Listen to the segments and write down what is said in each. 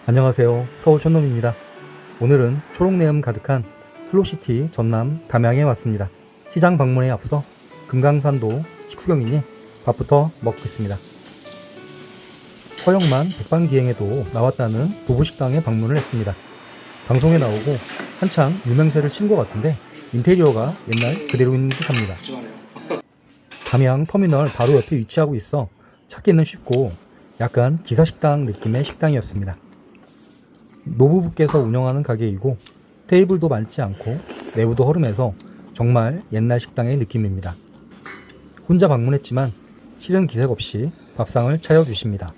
안녕하세요. 서울 촌놈입니다. 오늘은 초록내음 가득한 슬로시티 전남 담양에 왔습니다. 시장 방문에 앞서 금강산도 식후경이니 밥부터 먹겠습니다. 허영만 백반기행에도 나왔다는 부부식당에 방문을 했습니다. 방송에 나오고 한창 유명세를 친 것 같은데 인테리어가 옛날 그대로 있는 듯 합니다. 담양 터미널 바로 옆에 위치하고 있어 찾기는 쉽고 약간 기사식당 느낌의 식당이었습니다. 노부부께서 운영하는 가게이고 테이블도 많지 않고 내부도 허름해서 정말 옛날 식당의 느낌입니다. 혼자 방문했지만 실은 기색 없이 밥상을 차려주십니다.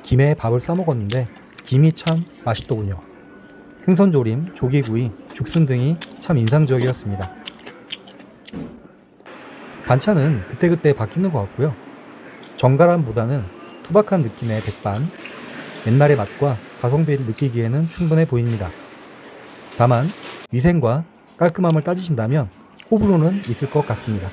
김에 밥을 싸먹었는데 김이 참 맛있더군요. 생선조림, 조개구이, 죽순 등이 참 인상적이었습니다. 반찬은 그때그때 바뀌는 것 같고요. 정갈함보다는 투박한 느낌의 백반, 옛날의 맛과 가성비를 느끼기에는 충분해 보입니다. 다만 위생과 깔끔함을 따지신다면 호불호는 있을 것 같습니다.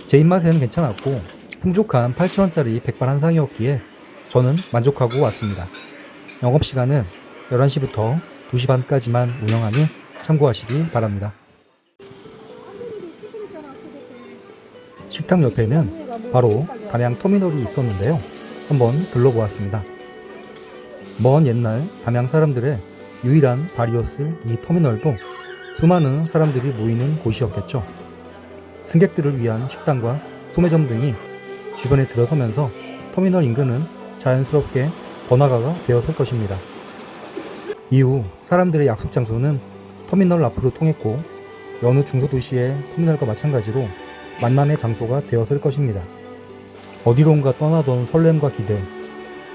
제 입맛에는 괜찮았고 풍족한 8,000원짜리 백반 한 상이었기에 저는 만족하고 왔습니다. 영업시간은 11시부터 2시 반까지만 운영하니 참고하시기 바랍니다. 식당 옆에는 바로 담양 터미널이 있었는데요. 한번 둘러보았습니다. 먼 옛날 담양 사람들의 유일한 발이었을 이 터미널도 수많은 사람들이 모이는 곳이었겠죠. 승객들을 위한 식당과 소매점 등이 주변에 들어서면서 터미널 인근은 자연스럽게 번화가가 되었을 것입니다. 이후 사람들의 약속 장소는 터미널 앞으로 통했고 여느 중소도시의 터미널과 마찬가지로 만남의 장소가 되었을 것입니다. 어디론가 떠나던 설렘과 기대,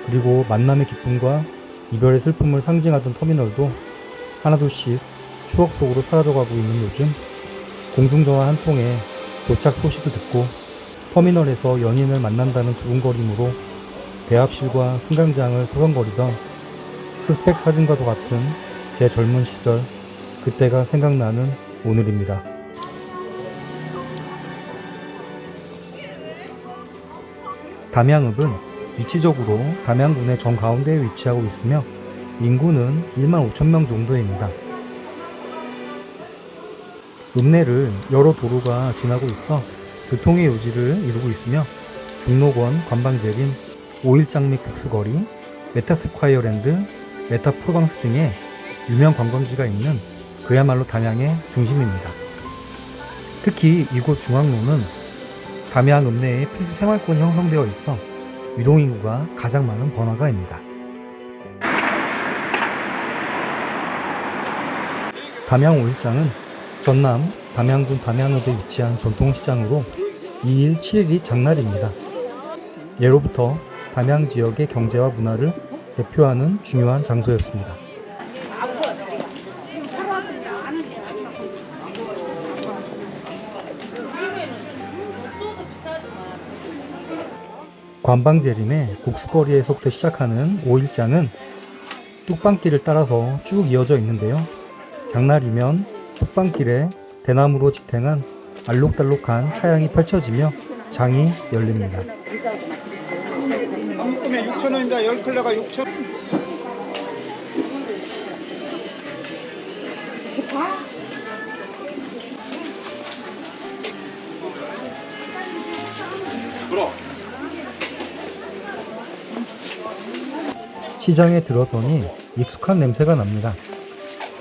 그리고 만남의 기쁨과 이별의 슬픔을 상징하던 터미널도 하나둘씩 추억 속으로 사라져가고 있는 요즘, 공중전화 한 통에 도착 소식을 듣고 터미널에서 연인을 만난다는 두근거림으로 대합실과 승강장을 서성거리던 흑백 사진과도 같은 제 젊은 시절, 그때가 생각나는 오늘입니다. 담양읍은 위치적으로 담양군의 정가운데에 위치하고 있으며 인구는 15,000명 정도입니다. 읍 내를 여러 도로가 지나고 있어 교통의 요지를 이루고 있으며 중록원, 관방재림, 오일장미 국수거리, 메타세콰이어랜드, 메타프로방스 등의 유명 관광지가 있는 그야말로 담양의 중심입니다. 특히 이곳 중앙로는 담양 읍 내에 필수 생활권이 형성되어 있어 유동인구가 가장 많은 번화가입니다. 담양 5일장은 전남 담양군 담양읍에 위치한 전통시장으로 2일 7일이 장날입니다. 예로부터 담양 지역의 경제와 문화를 대표하는 중요한 장소였습니다. 관방재림의 국수거리에서부터 시작하는 5일장은 뚝방길을 따라서 쭉 이어져 있는데요. 장날이면 뚝방길에 대나무로 지탱한 알록달록한 차양이 펼쳐지며 장이 열립니다. 한 묶음에 6,000원입니다. 10컬러가 6,000원. 시장에 들어서니 익숙한 냄새가 납니다.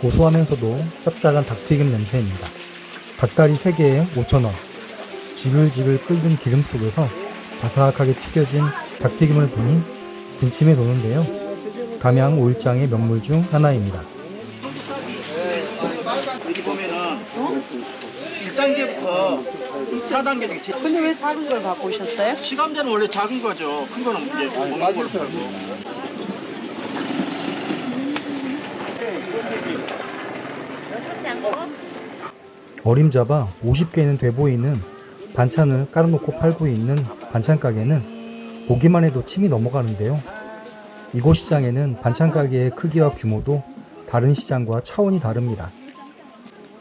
고소하면서도 짭짤한 닭튀김 냄새입니다. 닭다리 3개에 5,000원. 지글지글 끓는 기름 속에서 바삭하게 튀겨진 닭튀김을 보니 군침이 도는데요. 담양 5일장의 명물 중 하나입니다. 여기 보면은 1단계부터 4단계는 근데 왜 작은 걸 갖고 오셨어요? 시감자는 원래 작은 거죠. 큰 거는 이제 먹는 걸로 팔고. 어림잡아 50개는 돼 보이는 반찬을 깔아놓고 팔고 있는 반찬 가게는 보기만 해도 침이 넘어가는데요. 이곳 시장에는 반찬 가게의 크기와 규모도 다른 시장과 차원이 다릅니다.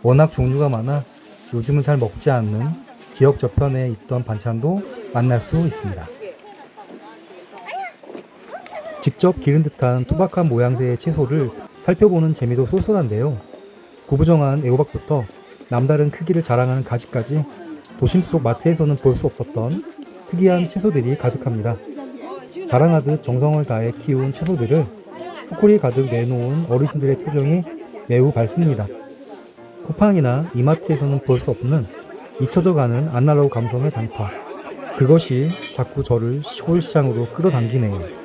워낙 종류가 많아 요즘은 잘 먹지 않는 기억 저편에 있던 반찬도 만날 수 있습니다. 직접 기른 듯한 투박한 모양새의 채소를 살펴보는 재미도 쏠쏠한데요. 구부정한 애호박부터 남다른 크기를 자랑하는 가지까지 도심 속 마트에서는 볼 수 없었던 특이한 채소들이 가득합니다. 자랑하듯 정성을 다해 키운 채소들을 소쿠리 가득 내놓은 어르신들의 표정이 매우 밝습니다. 쿠팡이나 이마트에서는 볼 수 없는 잊혀져가는 아날로그 감성의 장터. 그것이 자꾸 저를 시골 시장으로 끌어당기네요.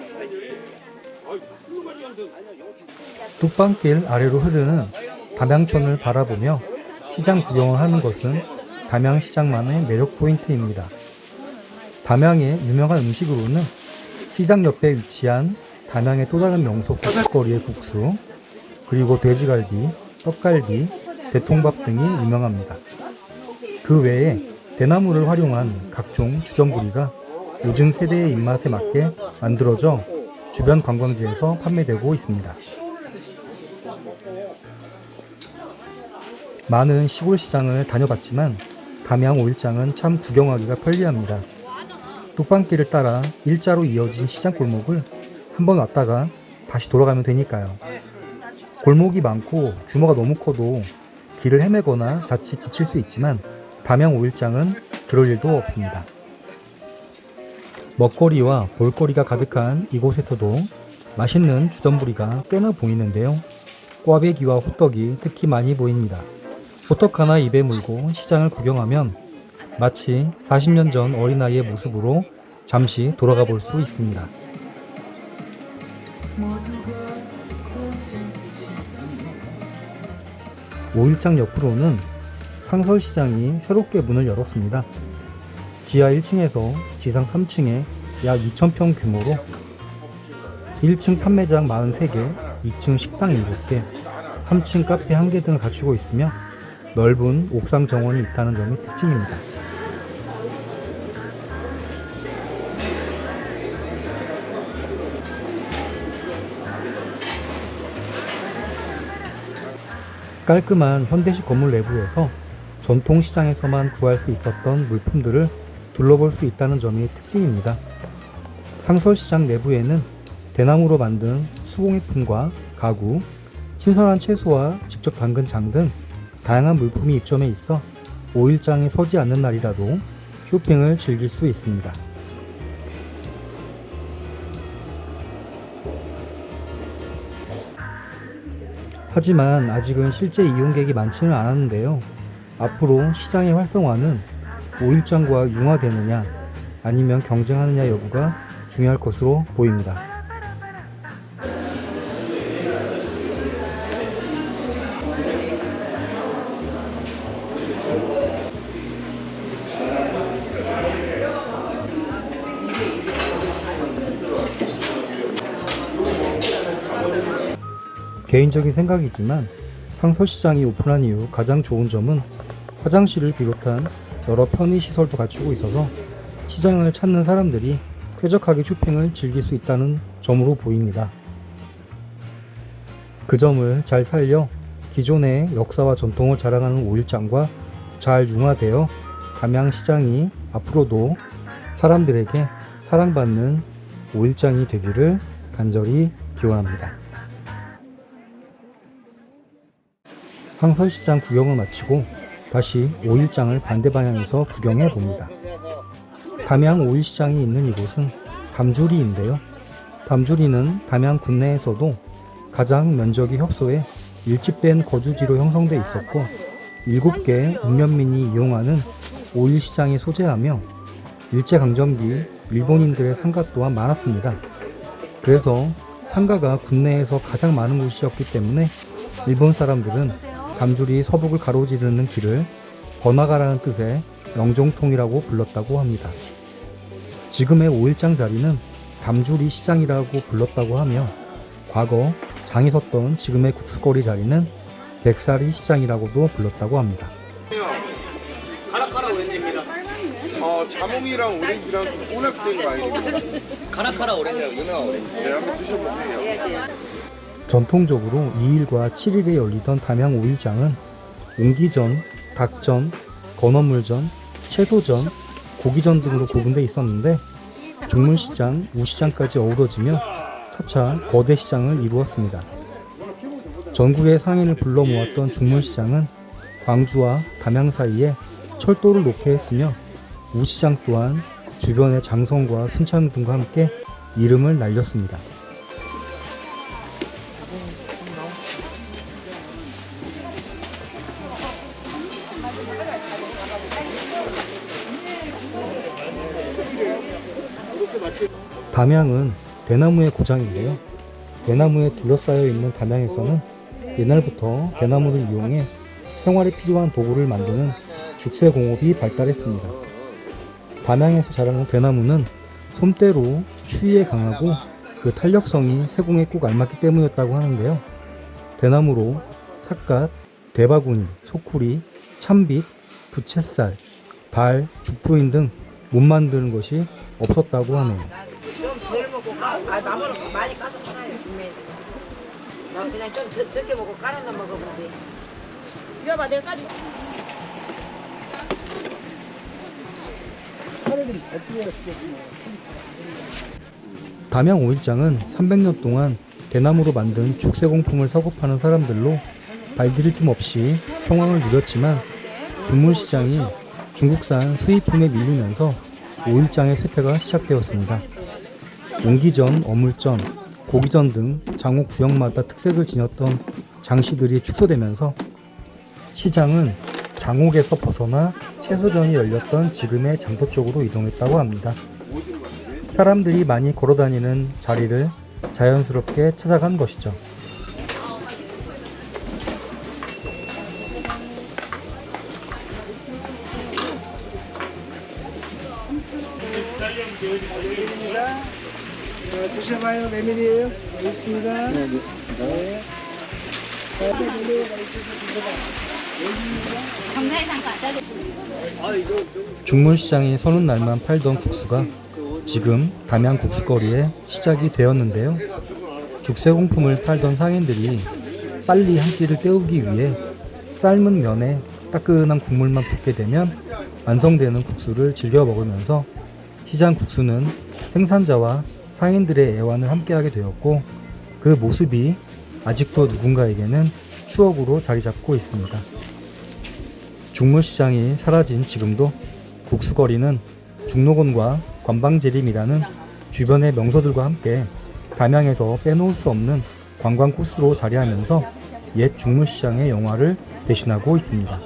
뚝방길 아래로 흐르는 담양천을 바라보며 시장 구경을 하는 것은 담양시장만의 매력 포인트입니다. 담양의 유명한 음식으로는 시장 옆에 위치한 담양의 또 다른 명소 국수거리의 국수, 그리고 돼지갈비, 떡갈비, 대통밥 등이 유명합니다. 그 외에 대나무를 활용한 각종 주전부리가 요즘 세대의 입맛에 맞게 만들어져 주변 관광지에서 판매되고 있습니다. 많은 시골 시장을 다녀봤지만 담양 5일장은 참 구경하기가 편리합니다. 뚝방길을 따라 일자로 이어진 시장 골목을 한번 왔다가 다시 돌아가면 되니까요. 골목이 많고 규모가 너무 커도 길을 헤매거나 자칫 지칠 수 있지만 담양 5일장은 그럴 일도 없습니다. 먹거리와 볼거리가 가득한 이곳에서도 맛있는 주전부리가 꽤나 보이는데요. 꽈배기와 호떡이 특히 많이 보입니다. 호떡 하나 입에 물고 시장을 구경하면 마치 40년 전 어린아이의 모습으로 잠시 돌아가 볼 수 있습니다. 오일장 옆으로는 상설시장이 새롭게 문을 열었습니다. 지하 1층에서 지상 3층에 약 2,000평 규모로 1층 판매장 43개, 2층 식당 7개, 3층 카페 1개 등을 갖추고 있으며 넓은 옥상 정원이 있다는 점이 특징입니다. 깔끔한 현대식 건물 내부에서 전통시장에서만 구할 수 있었던 물품들을 둘러볼 수 있다는 점이 특징입니다. 상설시장 내부에는 대나무로 만든 수공예품과 가구, 신선한 채소와 직접 담근 장 등 다양한 물품이 입점해 있어 5일장에 서지 않는 날이라도 쇼핑을 즐길 수 있습니다. 하지만 아직은 실제 이용객이 많지는 않았는데요. 앞으로 시장의 활성화는 5일장과 융화되느냐 아니면 경쟁하느냐 여부가 중요할 것으로 보입니다. 개인적인 생각이지만 상설시장이 오픈한 이후 가장 좋은 점은 화장실을 비롯한 여러 편의시설도 갖추고 있어서 시장을 찾는 사람들이 쾌적하게 쇼핑을 즐길 수 있다는 점으로 보입니다. 그 점을 잘 살려 기존의 역사와 전통을 자랑하는 5일장과 잘 융화되어 담양시장이 앞으로도 사람들에게 사랑받는 5일장이 되기를 간절히 기원합니다. 상설시장 구경을 마치고 다시 5일장을 반대 방향에서 구경해 봅니다. 담양 5일시장이 있는 이곳은 담주리인데요. 담주리는 담양 군내에서도 가장 면적이 협소해 밀집된 거주지로 형성돼 있었고 7개의 읍면민이 이용하는 5일시장에 소재하며 일제강점기 일본인들의 상가 또한 많았습니다. 그래서 상가가 군내에서 가장 많은 곳이었기 때문에 일본 사람들은 담주리 서북을 가로지르는 길을 번화가라는 뜻의 영종통이라고 불렀다고 합니다. 지금의 5일장 자리는 담주리 시장이라고 불렀다고 하며 과거 장이 섰던 지금의 국수거리 자리는 객사리 시장이라고도 불렀다고 합니다. 어, 자몽이랑 오렌지랑 혼합된 과일입니다. 카라카라 오렌지라고 유명한 오렌지. 네, 한번 드셔보세요. 전통적으로 2일과 7일에 열리던 담양 5일장은 옹기전, 닭전, 건어물전, 채소전, 고기전 등으로 구분되어 있었는데 중물시장, 우시장까지 어우러지며 차차 거대 시장을 이루었습니다. 전국의 상인을 불러 모았던 중물시장은 광주와 담양 사이에 철도를 놓게 했으며 우시장 또한 주변의 장성과 순창 등과 함께 이름을 날렸습니다. 담양은 대나무의 고장인데요. 대나무에 둘러싸여 있는 담양에서는 옛날부터 대나무를 이용해 생활에 필요한 도구를 만드는 죽쇠공업이 발달했습니다. 담양에서 자라는 대나무는 솜대로 추위에 강하고 그 탄력성이 세공에 꼭 알맞기 때문이었다고 하는데요. 대나무로 삿갓, 대바구니, 소쿠리, 참빗, 부채살, 발, 죽부인 등 못 만드는 것이 없었다고 하네요. 덜 먹고 나무는 많이 까서 팔아요. 중매에. 나 그냥 좀 적게 먹고 깔아서 먹으면 돼. 이거 봐, 내가 까지. 담양 5일장은 300년 동안 대나무로 만든 죽쇠공품을 사고 파는 사람들로 발디딜 틈 없이 평황을 누렸지만 중물시장이 중국산 수입품에 밀리면서 5일장의 쇠퇴가 시작되었습니다. 옹기전, 어물전, 고기전 등 장호 구역마다 특색을 지녔던 장시들이 축소되면서 시장은 장옥에서 벗어나 채소전이 열렸던 지금의 장터 쪽으로 이동했다고 합니다. 사람들이 많이 걸어다니는 자리를 자연스럽게 찾아간 것이죠. 드셔봐요. 메밀이에요. 여기 있습니다. 네. 중물시장이 서는 날만 팔던 국수가 지금 담양 국수거리에 시작이 되었는데요. 죽쇠공품을 팔던 상인들이 빨리 한 끼를 때우기 위해 삶은 면에 따끈한 국물만 붓게 되면 완성되는 국수를 즐겨 먹으면서 시장 국수는 생산자와 상인들의 애환을 함께하게 되었고 그 모습이 아직도 누군가에게는 추억으로 자리 잡고 있습니다. 중물시장이 사라진 지금도 국수거리는 중록원과 관방재림이라는 주변의 명소들과 함께 담양에서 빼놓을 수 없는 관광 코스로 자리하면서 옛 중물시장의 영화를 대신하고 있습니다.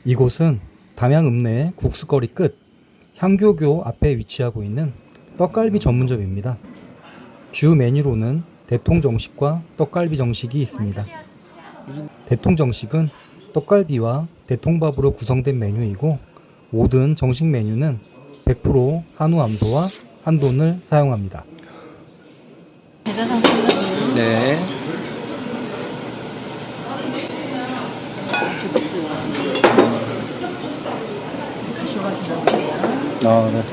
이곳은 담양 읍내 국수거리 끝 향교교 앞에 위치하고 있는 떡갈비 전문점입니다. 주 메뉴로는 대통 정식과 떡갈비 정식이 있습니다. 대통 정식은 떡갈비와 대통밥으로 구성된 메뉴이고 모든 정식 메뉴는 100% 한우 암소와 한돈을 사용합니다. 네. 네.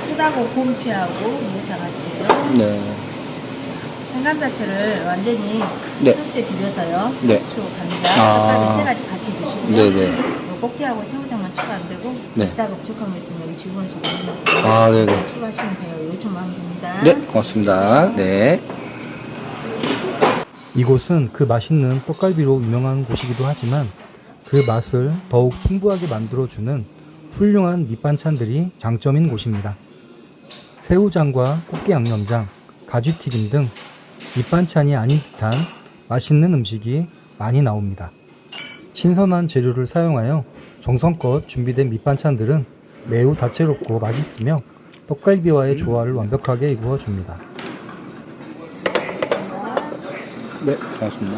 크다고 곰피하고 무장아찌예요. 네. 생감 자체를 완전히 네. 소스에 비벼서요. 네. 상추, 감자, 아. 떡갈비 세 가지 같이 드시고요. 네네. 꽃게하고 새우장만 추가 안 되고 네. 드시다가 부족한 거 있으면 여기 직원에서 만나서 아, 네네. 추가하시면 돼요. 요청만 하면 됩니다. 네, 고맙습니다. 네. 이곳은 그 맛있는 떡갈비로 유명한 곳이기도 하지만 그 맛을 더욱 풍부하게 만들어주는 훌륭한 밑반찬들이 장점인 곳입니다. 새우장과 꽃게 양념장, 가지튀김 등 밑반찬이 아닌 듯한 맛있는 음식이 많이 나옵니다. 신선한 재료를 사용하여 정성껏 준비된 밑반찬들은 매우 다채롭고 맛있으며 떡갈비와의 조화를 완벽하게 이루어줍니다. 네, 고맙습니다.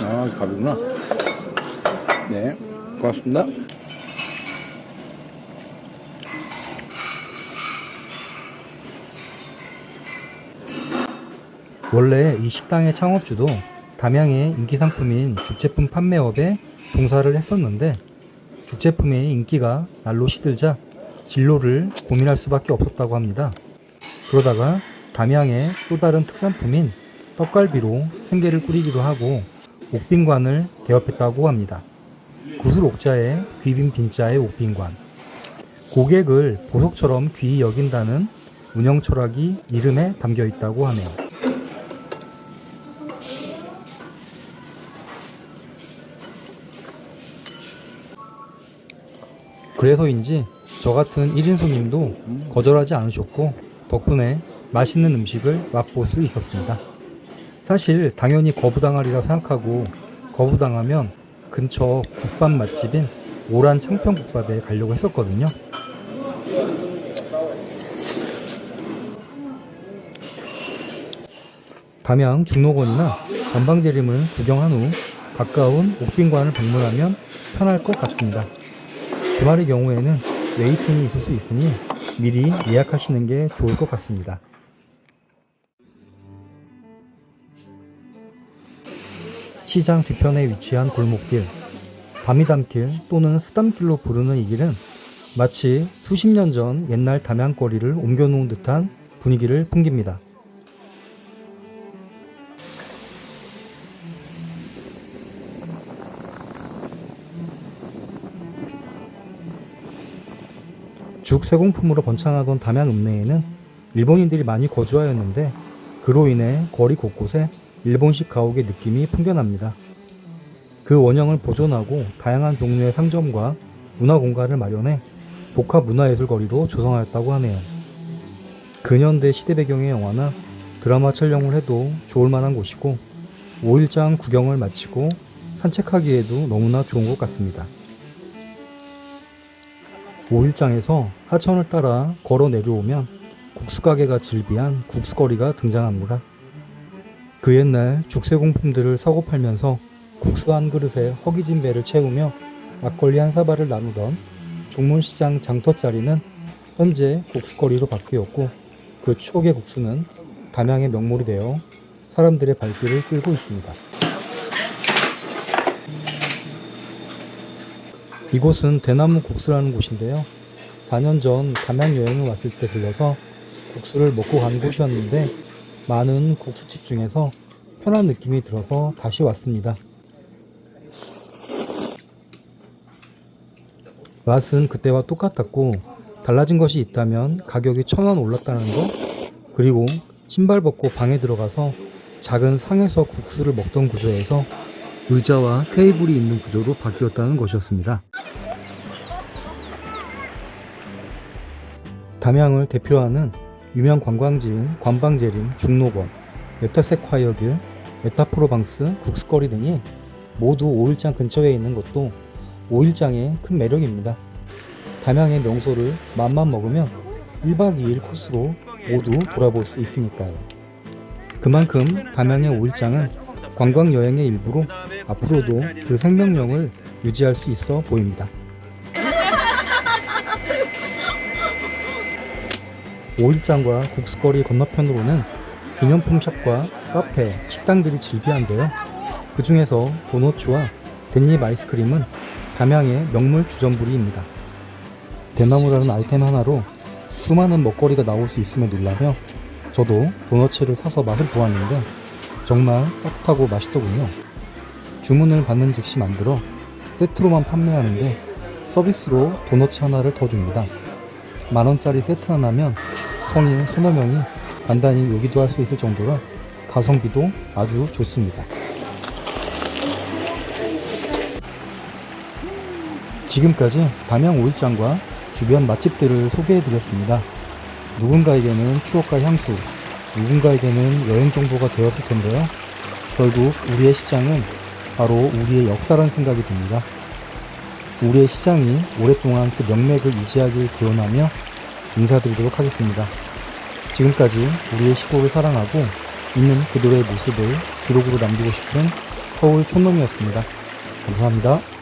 아, 밥이구나. 네, 고맙습니다. 원래 이 식당의 창업주도 담양의 인기 상품인 죽제품 판매업에 종사를 했었는데 죽제품의 인기가 날로 시들자 진로를 고민할 수밖에 없었다고 합니다. 그러다가 담양의 또 다른 특산품인 떡갈비로 생계를 꾸리기도 하고 옥빈관을 개업했다고 합니다. 구슬 옥자에 귀빈 빈자의 옥빈관. 고객을 보석처럼 귀히 여긴다는 운영 철학이 이름에 담겨 있다고 하네요. 그래서인지 저 같은 1인 손님도 거절하지 않으셨고 덕분에 맛있는 음식을 맛볼 수 있었습니다. 사실 당연히 거부당하리라 생각하고 거부당하면 근처 국밥 맛집인 오란 창평국밥에 가려고 했었거든요. 담양 중록원이나 건방재림을 구경한 후 가까운 옥빈관을 방문하면 편할 것 같습니다. 주말의 경우에는 웨이팅이 있을 수 있으니 미리 예약하시는 게 좋을 것 같습니다. 시장 뒤편에 위치한 골목길, 담이담길 또는 스담길로 부르는 이 길은 마치 수십 년 전 옛날 담양거리를 옮겨놓은 듯한 분위기를 풍깁니다. 죽쇠공품으로 번창하던 담양 읍내에는 일본인들이 많이 거주하였는데 그로 인해 거리 곳곳에 일본식 가옥의 느낌이 풍겨납니다. 그 원형을 보존하고 다양한 종류의 상점과 문화공간을 마련해 복합 문화예술거리로 조성하였다고 하네요. 근현대 시대 배경의 영화나 드라마 촬영을 해도 좋을 만한 곳이고 5일장 구경을 마치고 산책하기에도 너무나 좋은 것 같습니다. 5일장에서 하천을 따라 걸어 내려오면 국수가게가 즐비한 국수거리가 등장합니다. 그 옛날 죽쇠공품들을 사고 팔면서 국수 한 그릇에 허기진 배를 채우며 막걸리 한 사발을 나누던 중문시장 장터자리는 현재 국수거리로 바뀌었고 그 추억의 국수는 담양의 명물이 되어 사람들의 발길을 끌고 있습니다. 이곳은 대나무 국수라는 곳인데요. 4년 전 담양 여행을 왔을 때 들려서 국수를 먹고 간 곳이었는데 많은 국수집 중에서 편한 느낌이 들어서 다시 왔습니다. 맛은 그때와 똑같았고 달라진 것이 있다면 가격이 1,000원 올랐다는 거, 그리고 신발 벗고 방에 들어가서 작은 상에서 국수를 먹던 구조에서 의자와 테이블이 있는 구조로 바뀌었다는 것이었습니다. 담양을 대표하는 유명 관광지인 관방재림, 중록원, 메타세콰이어길, 메타프로방스, 국수거리 등이 모두 5일장 근처에 있는 것도 5일장의 큰 매력입니다. 담양의 명소를 맘만 먹으면 1박 2일 코스로 모두 돌아볼 수 있으니까요. 그만큼 담양의 5일장은 관광여행의 일부로 앞으로도 그 생명력을 유지할 수 있어 보입니다. 5일장과 국수거리 건너편으로는 기념품 샵과 카페, 식당들이 즐비한데요. 그 중에서 도너츠와 댄잎 아이스크림은 담양의 명물 주전부리입니다. 대나무라는 아이템 하나로 수많은 먹거리가 나올 수 있음에 놀라며 저도 도너츠를 사서 맛을 보았는데 정말 따뜻하고 맛있더군요. 주문을 받는 즉시 만들어 세트로만 판매하는데 서비스로 도너츠 하나를 더 줍니다. 만원짜리 세트 하나면 성인 서너 명이 간단히 요기도 할 수 있을 정도라 가성비도 아주 좋습니다. 지금까지 담양 5일장과 주변 맛집들을 소개해드렸습니다. 누군가에게는 추억과 향수, 누군가에게는 여행 정보가 되었을 텐데요. 결국 우리의 시장은 바로 우리의 역사란 생각이 듭니다. 우리의 시장이 오랫동안 그 명맥을 유지하길 기원하며 인사드리도록 하겠습니다. 지금까지 우리의 시골을 사랑하고 있는 그들의 모습을 기록으로 남기고 싶은 서울 촌놈이었습니다. 감사합니다.